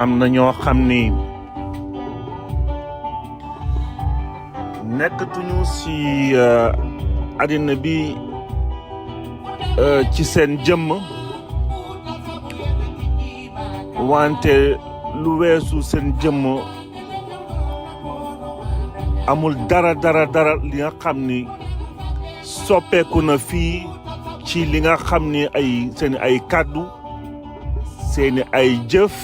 am na ñoo xam ni nekkatuñu ci àddina bi ci seen jëmm wante lu weesu seen jëmm amul dara li nga xam ni soppeeku na fii ci li nga xam ni seeni ay kàddu seeni ay jëf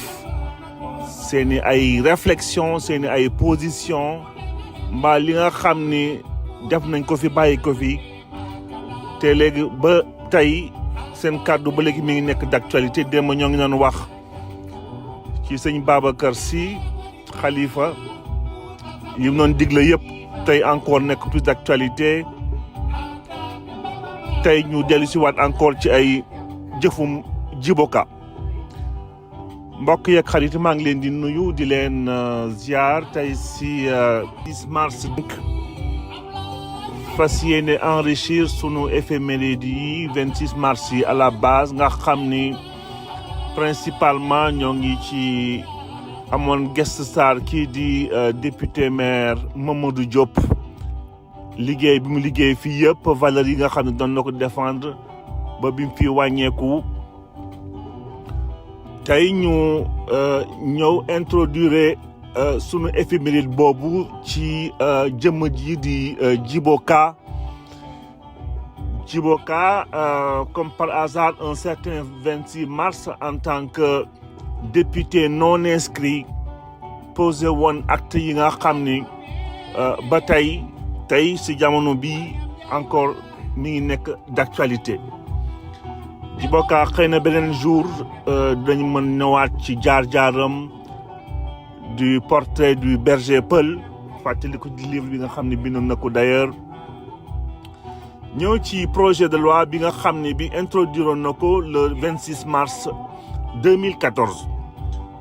seeni ay réflexion seeni ay position mbaa li nga xam ni def nañ ko fi bàyyi ko fi te léegi ba tey seen kàddu ba léegi mi ngi nekk d'actualité. démb ñoo ngi doon wax ci sëñ Babacar Sy Khalifa yi mu doon digle yëpp tey encore nekk plus d'actualité. tey ñu dellu si waat encore ci ay jëfum Djibo Ka. mbokk yeeg xarit maa ngi leen di nuyu di leen ziar tey si 10 mars fas yéene enrichir sunu éphéméride yi 26 mars yi à la base nga xam ni principalement ñoo ngi ci amoon guest star kii di député maire Mamadou Diop. liggéey bi mu liggéey fii yëpp valeurs yi nga xam ne doon na ko défendre ba bi mu fi wàññeeku tey ñu ñëw introduire sunu éphéméride boobu ci jëmm ji di Djibo Ka. Djibo Ka comme par hasard un certain 26 mars en tant que député non inscrit posé woon acte yi nga xam ni ba tey si jamono bi encore mi ngi nekk d'actualité. Djibo Ka xëy na beneen jour dañu mën ñëwaat ci jaar-jaaram du portrait du berger Peul fàttali ko di livre bi nga xam ne bindoon na ko d'ailleurs. ñëw ci projet de loi bi nga xam ne bi introduiroon na ko le 26 mars 2014.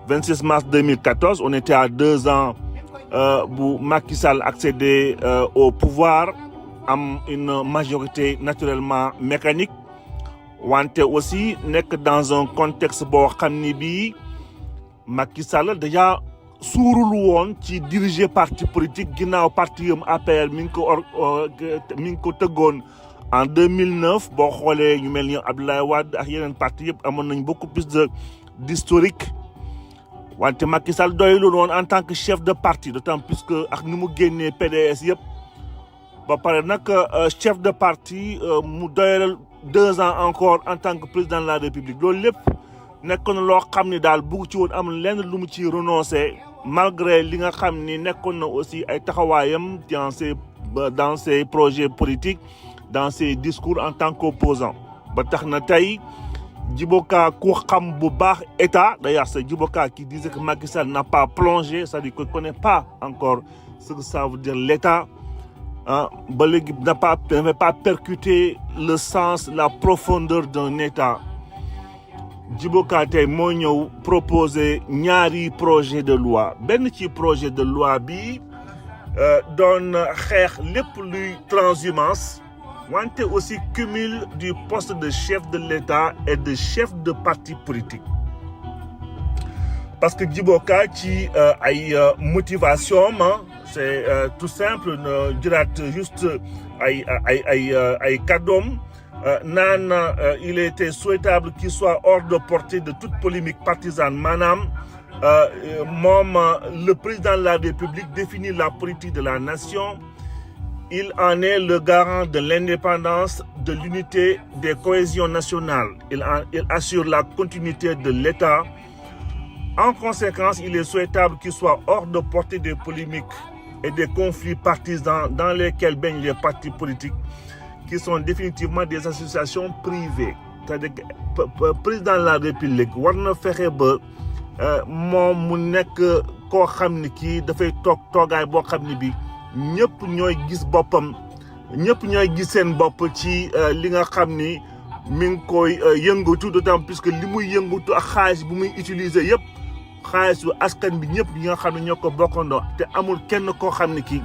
26 mars 2014 on était à 2 ans bu Macky Sall accédé au pouvoir am une majorité naturellement mécanique wante aussi nekk dans un contexte boo xam ni bii Macky Sall déjà suurul woon ci diriger parti politique ginnaaw parti yam APR mi ngi ko tëggoon en 2009 boo xoolee ñu mel ni Abdoulaye Wade ak yeneen parti yëpp amoon nañ beaucoup plus d'historique wante Macky Sall doyul woon en tant que chef de parti d'autant plus que ak ni mu génnee PDS yëpp ba pare nag chef de parti mu doyal 2 ans encore en tant que président de la République loolu lépp nekkoon na loo xam ni daal bugg ci woon am lenn lu mu ci renoncer malgré li nga xam ni nekkoon na aussi ay taxawaayam dans ses projets politiques dans ses discours en tant qu'opposant ba tax na tey Djibo Ka ku xam bu baax état d'ailleurs c'est Djibo Ka qui disait que Macky Sall n'a pas plongé c'est-à-dire qu'il ne connaît pas encore ce que ça veut dire l'état ba léegi n'avait pas percuté le sens la profondeur d'un état. Djibo Ka tey moo ñëw proposer ñaari projet de loi benn ci projet de loi bi doon xeex lépp luy transhumance wante aussi cumul du poste de chef de l'État et de chef de parti politique parce que Djibo Ka ci ay motivation c'est tout simple jëlaat juste ay kàddoom naan il était souhaitable qu'il soit hors de portée de toute polémique partisane maanaam moom le président de la République définit la politique de la nation. Il en est le garant de l'indépendance, de l'unité, des cohésions nationales. Il assure la continuité de l'État. En conséquence, il est souhaitable qu'il soit hors de portée des polémiques et des conflits partisans dans lesquels baignent les partis politiques qui sont définitivement des associations privées. C'est-à-dire que président de la République war na fexe ba moom mu nekk koo xam ni kii dafay toogaay boo xam ni bi ñëpp ñooy gis boppam ñëpp ñooy gis seen bopp ci li nga xam ni mi ngi koy yëngatu d'autant plus que li muy yëngatu ak xaalis bu muy utiliser yëpp xaalisu askan bi ñëpp ñi nga xam ne ñoo ko bokkandoo te amul kenn koo xam ne kii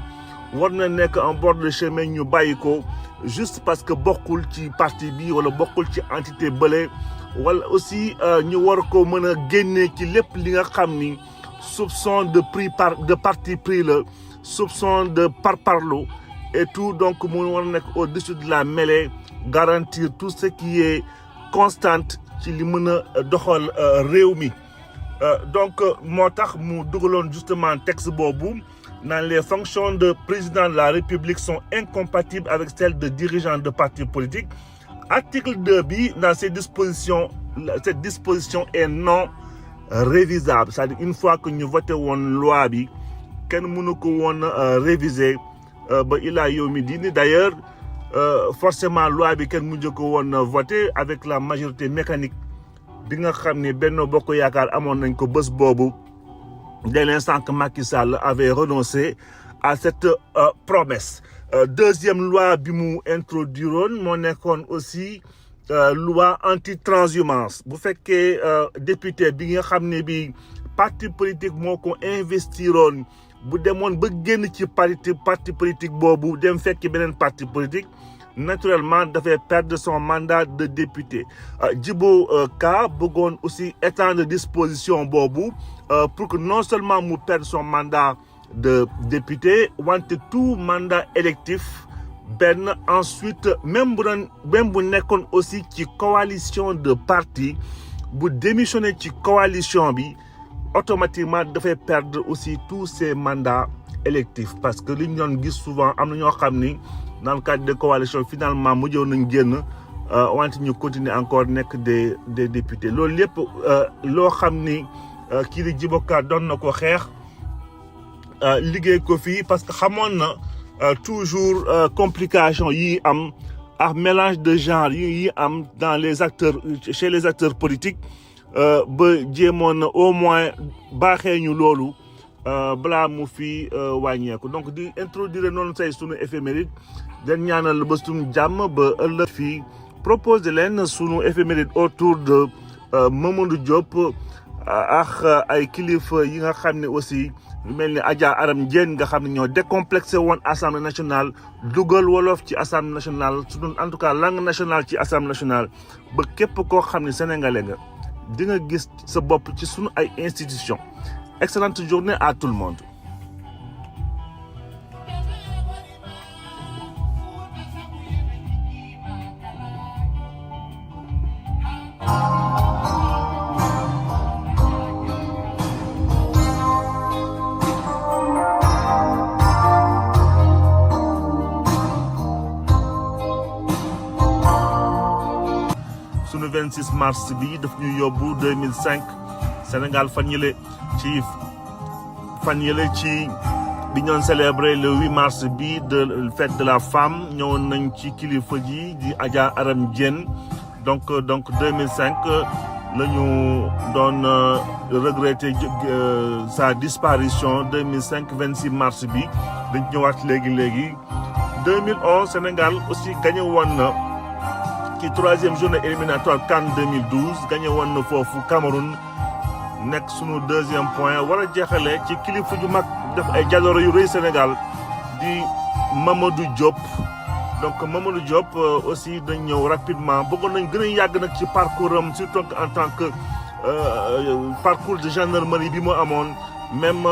war na nekk en bord de chemin ñu bàyyi ko juste parce que bokkul ci parti bi wala bokkul ci entité bële wala aussi ñu war ko mën a génne ci lépp li nga xam ni soupçon de parti pris la soupçon de parparloo et tout donc mu war a nekk au-dessus de la mêlée garantir tout ce qui est constante ci li mën a doxal réew mi donc moo tax mu dugaloon justement texte boobu naan les fonctions de président de la République sont incompatibles avec celles de dirigeants de partis politiques. Article 2 bi dans cette disposition est non révisable, c'est-à-dire une fois que ñu voté woon loi bi kenn mënu ko woon réviser ba ilaa yow mi diini d'ailleurs forcément loi bi kenn mujj ko woon voté avec la majorité mécanique bi nga xam ne Benno Bokk Yaakaar amoon nañ ko bés boobu dès l'instant que Macky Sall avait renoncé à cette promesse. Deuxième loi bi mu introduiroon moo nekkoon aussi loi anti-transhumance bu fekkee député bi nga xam ne bi parti politique moo ko investiroon bu demoon ba génn ci parti politique boobu dem fekki beneen parti politique naturellement dafay perdre son mandat de député. Djibo Ka bëggoon aussi étendre disposition boobu pour que non seulement mu perde son mandat de député wante tout mandat électif benn ensuite même bu nekkoon aussi ci coalition de parti bu démissionné ci coalition bi automatiquement dafay perdre aussi tous ses mandats électifs parce que li ñu doon gis souvent am na ñoo xam ni dans le cadre de coalition finalement mujjoon nañ génn wante ñu continuer encore nekk des députés loolu lépp loo xam ni kii di Djibo Ka doon na ko xeex liggéey ko fii parce que xamoon na toujours complication yi am ak mélange de genre yi am dans les acteurs chez les acteurs politiques ba jéemoon na au moins baaxee ñu loolu balaa mu fi wàññeeku donc di introduire noonu say sunu éphéméride den ñaanal ba sunu jàmm ba ëllëg fii propose leen sunu éphéméride autour de Mamadou Diop ak ay kilifa yi nga xam ne aussi lu mel ni Adja Aram Diène nga xam ne ñoo décomplexé woon assemblée nationale dugal wolof ci assemblée nationale sunu en tout cas langue nationale ci assemblée nationale ba képp koo xam ne sénégalais nga di nga gis sa bopp ci sunu ay institutions. Excellente journée à tout le monde. Sunu 26 mars bi daf ñu yóbbu 2005 Sénégal fan yële ci bi ñoon célébrer le 8 mars bi de fête de la femme ñëwoon nañ ci kilifa ji di Adja Aram Diène donc 2005 la ñu doon regretter sa disparition 2005 26 mars bi dañ ñëwaat léegi 2011 Sénégal aussi gagné woon na ci troisième journée éliminatoire CAN 2012 gagné woon na foofu Cameroun nekk sunu deuxième point war a jeexale ci kilifa ju mag def ay jaloore yu rëy Sénégal di Mamadou Diop donc Mamadou Diop aussi dañ ñëw rapidement bëggoon nañ gën a yàgg nag ci parcours am surtout en tant que parcours de gendarmerie bi mu amoon même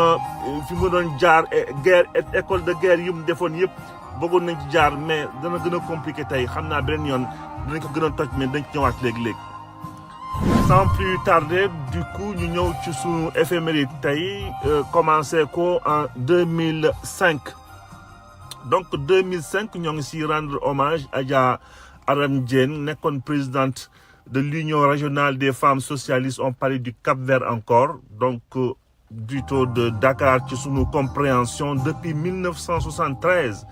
fi mu doon jaar guerre école de guerre yu mu defoon yëpp bëggoon nañ ci jaar mais dana gën a compliqué tey xam naa beneen yoon dinañ ko gën a toj mais dañ ci ñëwaat léegi. Sans plus tarder du coup ñu ñëw ci sunu éphéméride tey commencé ko en 2005 donc 2005 ñoo ngi si rendre hommage Adja Aram Diène nekkoon présidente de l'Union régionale des femmes socialistes on parlait du Cap-Vert encore donc plutôt de Dakar ci sunu compréhension depuis 1973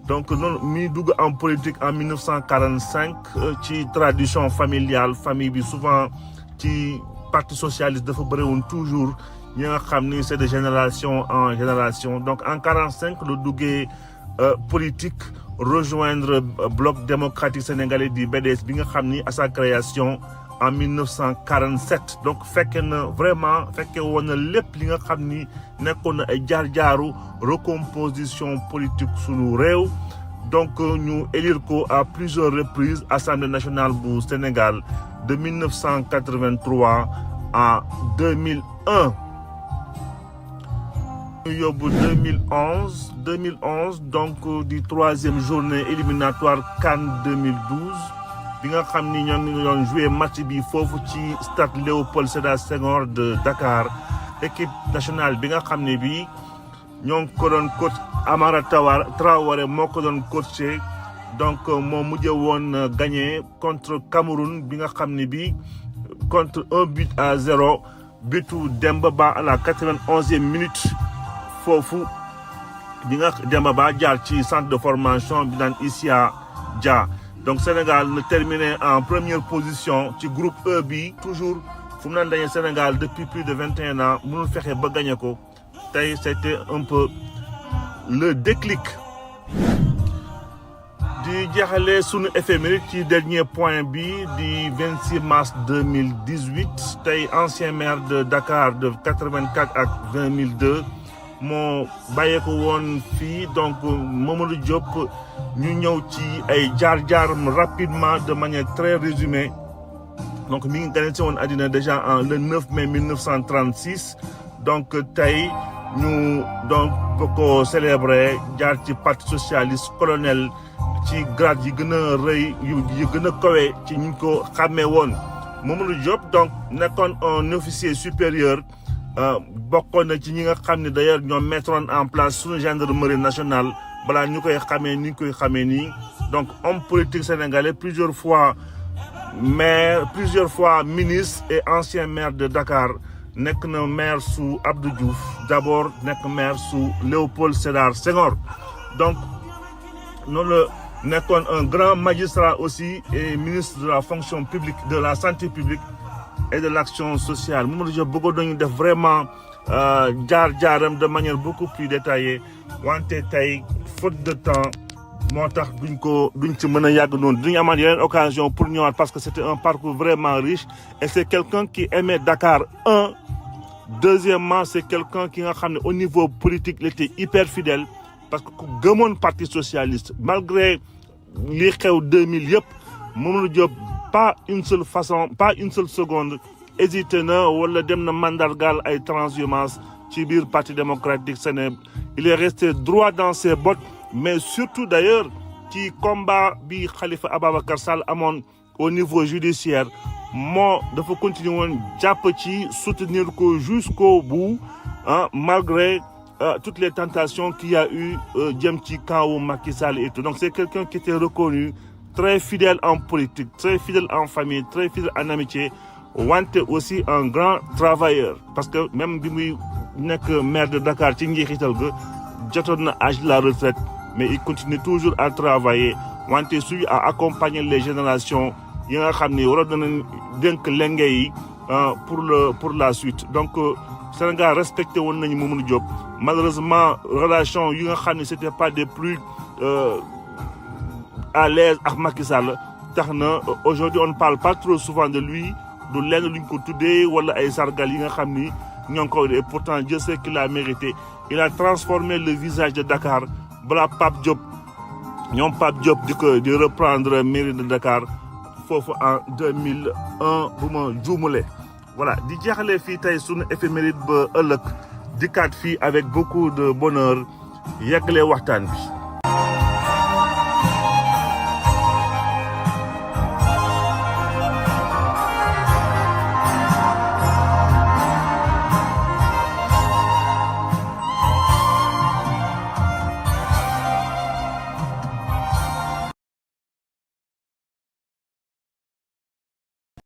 donc noonu mi dugg en politique en 1945 ci tradition familiale famille bi souvent ci parti socialiste dafa bëri woon toujours ñi nga xam ni c'est de génération en génération donc en 45 la duggee politique rejoindre bloc démocratique sénégalais du BDS bi nga xam ni à sa création en 1947 donc fekke na vraiment fekke woon na lépp li nga xam ni nekkoon na ay jaar-jaaru recomposition politique sunu réew donc ñu élire ko à plusieurs reprises Assemblée nationale bu Sénégal de 1983 à 2001. ñu yóbbu 2011 donc di troisième journée éliminatoire CAN 2012 bi nga xam ni ñoo ngi doon joué match bi foofu ci stade Léopold Sédar Senghor de Dakar équipe nationale bi nga xam ne bii ñoo ngi ko doon coach Amara Traoré moo ko doon coaché donc moo mujjee woon gagné contre Cameroun bi nga xam ne bii contre 1-0 butu Demba Ba à la 91e minute foofu bi nga Demba Ba jaar ci centre de formation bi naan Issa Dia. Donc Sénégal ne terminé en première position ci groupe E bi toujours fu mu naan dañee Sénégal depuis plus de 21 ans mënul fexe ba gagné ko tey c'était un peu le déclic. di jeexale sunu éphéméride ci dernier point bi di 26 mars 2018 tey ancien maire de Dakar de 84 ak 2002 moo bàyyeeko woon fii donc Mamadou Diop ñu ñëw ci ay jaar-jaaram rapidement de manière très résumée donc mi ngi gane si woon àddina déjà le 9 mai 1936 donc tey ñu donc ko célébrer jaar ci parti socialiste colonel ci grade yi gën a rëy yi gën a kawe ci ñu ko xàmmee woon Mamadou Diop donc nekkoon un officier supérieur bokkoon na ci ñi nga xam ne d'ailleurs ñoom mettroon en place suñu gendarmerie nationale balaa ñu koy xamee ni ñu koy xamee nii donc homme politique sénégalais plusieurs fois ministre et ancien maire de Dakar nekk na maire sous Abdou Diouf d'abord nekk maire sous Léopold Sédar Senghor donc noonu la nekkoon un grand magistrat aussi et ministre de la fonction publique de la santé publique et de l'action sociale Mamadou Diop bëggoon nañu def vraiment jaar-jaaram de manière beaucoup plus détaillée wante tey faute de temps moo tax duñ ci mën a yàgg noonu duñu amaat yeneen occasion pour ñëwaat parce que c'était un parcours vraiment riche et c'est quelqu'un qui aimait Dakar deuxièmement c'est quelqu'un qui nga xam ne au niveau politique il était hyper fidèle parce que ku gëmoon parti socialiste malgré li xew 2000 yëpp Mamadou Diop pas une seule seconde hésité na wala dem na mandargal ay transhumance ci biir parti démocratique sénégalais il est resté droit dans ses bottes mais surtout d'ailleurs ci combat bi Khalifa Ababacar Sall amoon au niveau judiciaire moo dafa continuer woon jàpp ci soutenir ko jusqu'au bout malgré toutes les tentations qu'il y a eu jëm ci kaw Macky Sall et tout donc c'est quelqu'un qui était reconnu très fidèle en politique très fidèle en famille très fidèle en amitié wante aussi un grand travailleur parce que même bi muy nekk maire de Dakar ci njeexital ga jotoon na âge de la retraite mais il continue toujours à travailler wante suy à accompagner les générations yi nga xam ni waroon nañ dénk lenge yi pour la suite donc Sénégal respecté woon nañu Mamadou Diop malheureusement relation yi nga xam ne c'était pas des plus à l'aise ak Macky Sall tax na aujourd'hui on ne parle pas trop souvent de lui du lenn luñ ko tuddee wala ay sargal yi nga xam ni ñoo ngi koy et pourtant Dieu sait qu'il a mérité il a transformé le visage de Dakar balaa Pape Diop ñoom Pape Diop di reprendre mairie de Dakar foofu en 2001 bu ma juumule voilà di jeexalee fii tey sunu éphéméride ba ëllëg dikkaat fii avec beaucoup de bonheur yeggale waxtaan bi